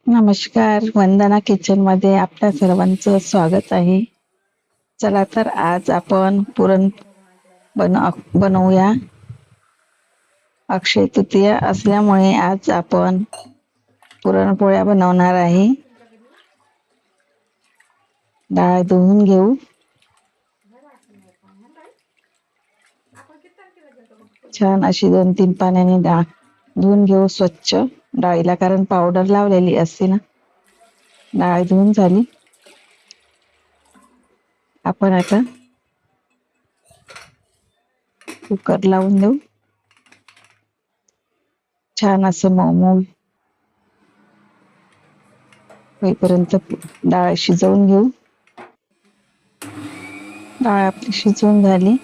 नमस्कार, वंदना किचन मध्ये आपल्या सर्वांचं स्वागत आहे. चला तर आज आपण बनवूया. अक्षय तृतीया असल्यामुळे आज आपण पुरणपोळ्या बनवणार आहे. डाळ धुवून घेऊ. छान अशी 2-3 पाण्याने डाळ धुवून घेऊ स्वच्छ डाळीला, कारण पावडर लावलेली असते ना. डाळ धुवून झाली. आपण आता कुकर लावून देऊ. छान असं मऊ होईपर्यंत डाळ शिजवून घेऊ. डाळ आपली शिजवून झाली.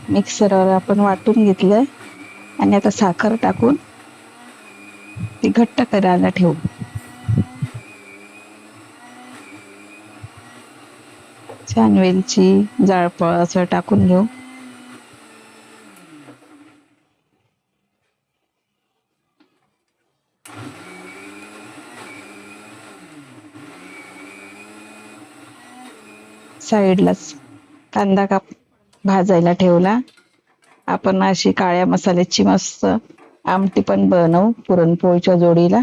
मिक्सरवर आपण वाटून घेतलंय आणि आता साखर टाकून ती घट्ट करायला ठेवू. छान वेलची, जायफळ असं टाकून घेऊ. साईडलाच कांदा भाजायला ठेवला. आपण अशी काळ्या मसाल्याची मस्त आमटी पण बनवू पुरणपोळीच्या जोडीला.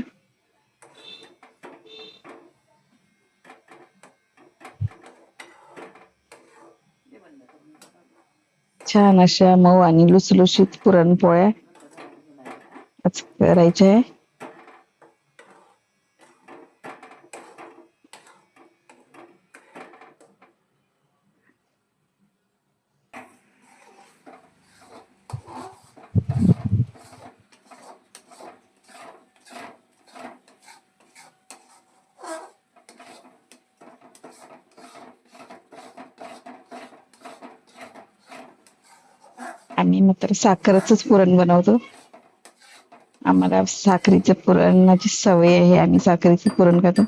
छान अशा मऊ आणि लुसलुशीत पुरणपोळ्या करायच्या आहे. आम्ही मात्र साखरेचंच पुरण बनवतो. आम्हाला साखरेच्या पुरणाची सवय आहे. आम्ही साखरेचं पुरण खातो.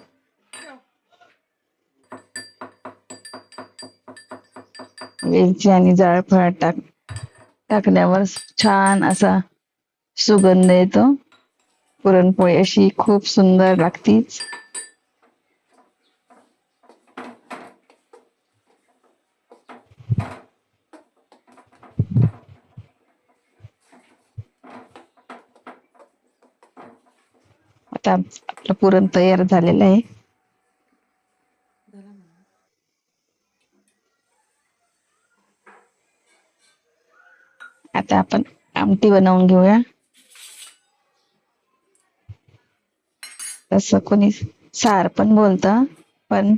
वेलची आणि जायफळ टाकल्यावर छान असा सुगंध येतो. पुरणपोळी अशी खूप सुंदर लागते. आता आपलं पुरण तयार झालेलं आहे. आता आपण आमटी बनवून घेऊया. तसं कोणी सार पण बोलतं, पण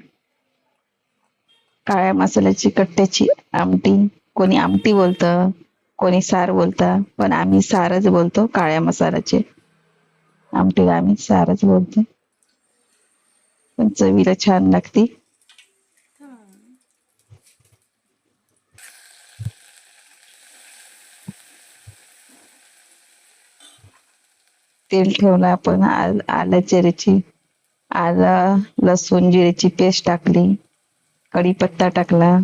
काळ्या मसाल्याची कट्ट्याची आमटी कोणी आमटी बोलतं, कोणी सार बोलतं, पण आम्ही सारच बोलतो. काळ्या मसाल्याचे आमटीला आम्ही सारच बोलतो. पण चवीला छान लागते. तेल ठेवलं आपण. आलं लसूण जिरेची पेस्ट टाकली. कढीपत्ता टाकला.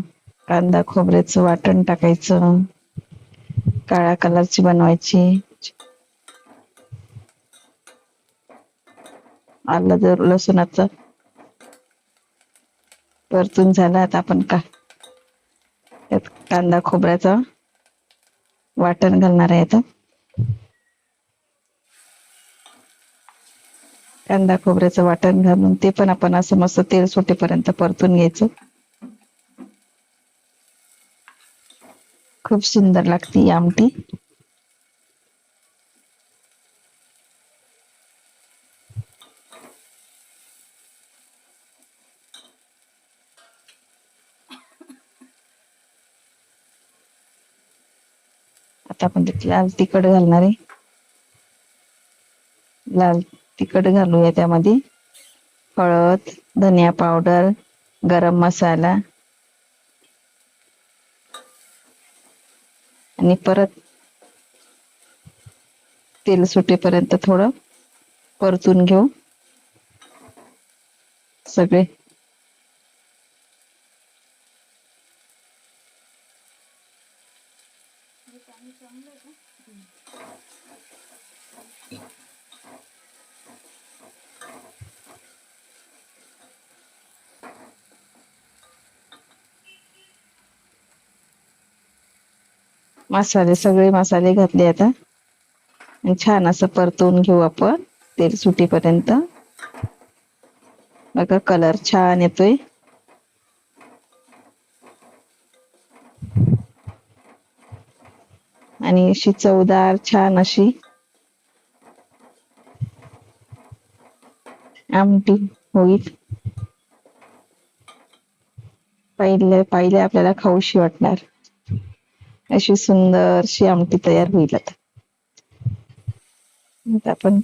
कांदा खोबऱ्याचं वाटण टाकायचं. काळ्या कलरची बनवायची. आलं लसूणाचं परतून झाला. आता आपण त्यात कांदा खोबऱ्याचं वाटण घालणार आहे. आता कांदा खोबऱ्याचं वाटण घालून ते पण आपण असं मस्त तेल सुटेपर्यंत परतून घ्यायचं. खूप सुंदर लागते ही आमटी. आता आपण त्यात लाल तिखट घालणार आहे. लाल तिखट घालूया त्यामध्ये. हळद, धनिया पावडर, गरम मसाला आणि परत तेल सुटेपर्यंत थोडं परतून घेऊ सगळे. सगळे मसाले घातले आता आणि छान असं परतवून घेऊ आपण तेल सुटेपर्यंत. बघा कलर छान येतोय. आणि अशी चवदार छान अशी आमटी होईल. पहिले आपल्याला खाऊशी वाटणार अशी सुंदरशी आमटी तयार होईल. आता आपण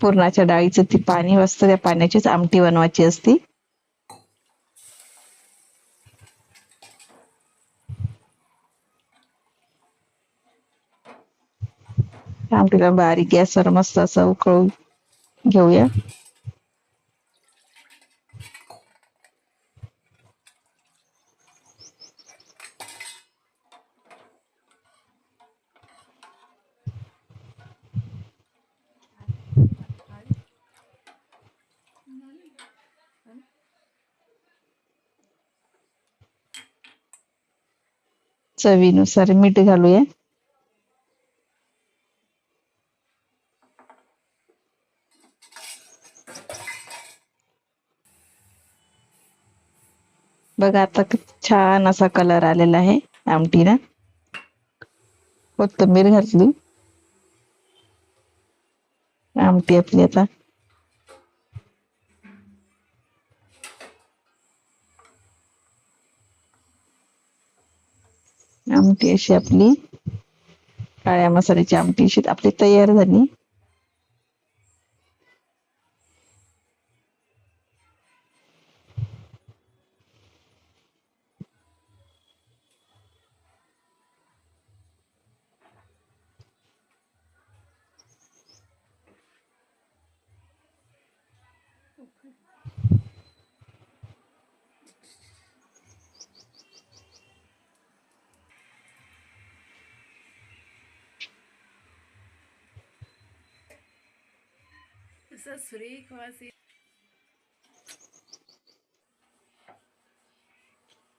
पुरणाच्या डाळीचं ती पाणी असतं त्या पाण्याचीच आमटी बनवायची असती. आमटीला बारीक गॅसवर मस्त असं उकळून घेऊया. चवीनुसार मीठ घालूया. बघा आता छान असा कलर आलेला आहे आमटीला. कोथिंबीर घातली. आमटी आपली आता आमटी अशी आपली काळ्या मसाल्याची आमटी अशी आपली तयार झाली.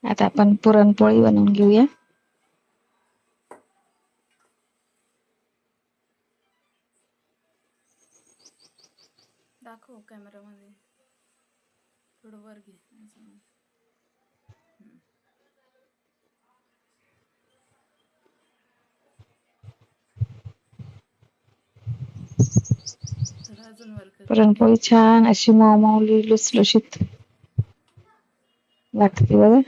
आता आपण पुरणपोळी बनवून घेऊया. दाखव कॅमेरामध्ये थोडं वर घे. अजून वर कर. पुरणपोळी छान अशी मऊमऊ लुसलुशीत लागते बघा.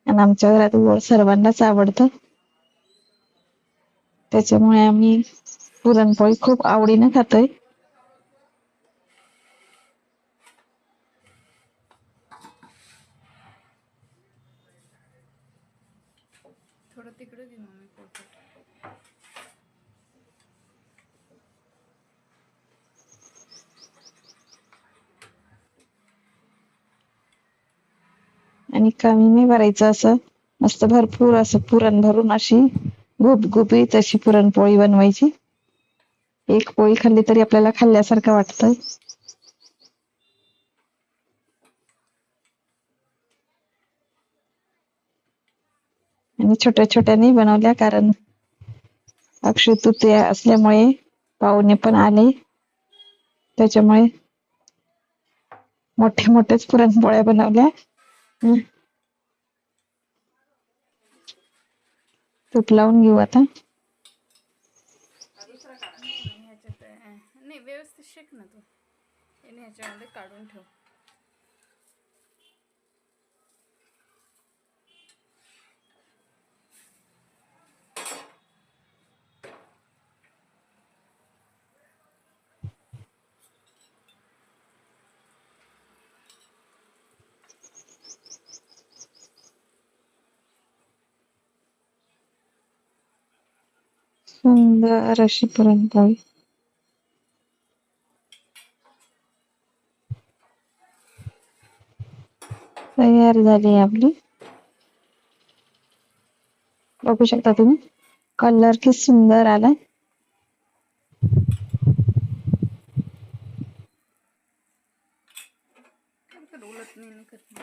आणि आमच्या घरात गोड सर्वांनाच आवडतं. त्याच्यामुळे आम्ही पुरणपोळी खूप आवडीने खातोय. थोडं तिकडे घे मम्मी पोटात. आणि कमी नाही भरायचं असं मस्त भरपूर असं पुरण भरून अशी गुबगुबीत अशी पुरणपोळी बनवायची. एक पोळी खाल्ली तरी आपल्याला खाल्ल्यासारखं वाटतंय. आणि छोट्या छोट्याने बनवल्या कारण अक्षय तृतीया असल्यामुळे पाहुणे पण आले. त्याच्यामुळे मोठ्या मोठ्याच पुरणपोळ्या बनवल्या. तूप लावून घेऊ आता. नाही ह्याच्यात नाही व्यवस्थित शेक ना तू. याने ह्याच्यामध्ये काढून ठेव. सुंदर अशी पुरणपोळी तयार झाली आपली. बघू शकता तुम्ही कलर किती सुंदर आलाय. उलट नाही करत.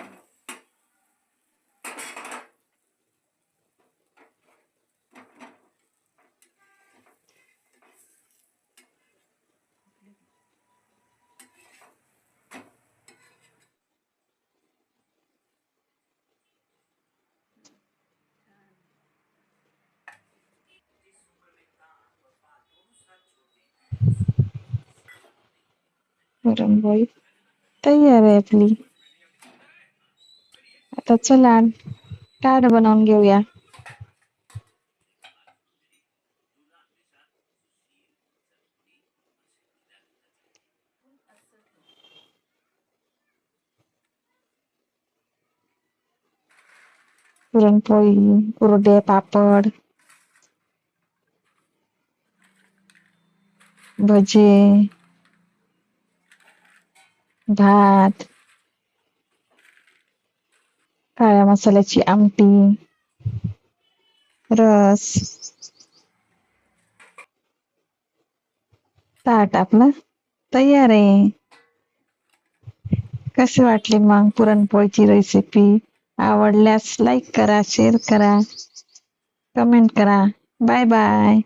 पुरणपोळी तयार आहे आपली. आता चला ताट बनवून घेऊया. पुरणपोळी, कुरडे, पापड, भजे, भात, काळ्या मसाल्याची आमटी, रस. ताट आपलं तयार आहे. कशी वाटली मग पुरणपोळीची रेसिपी? आवडल्यास लाईक करा, शेअर करा, कमेंट करा. Bye bye.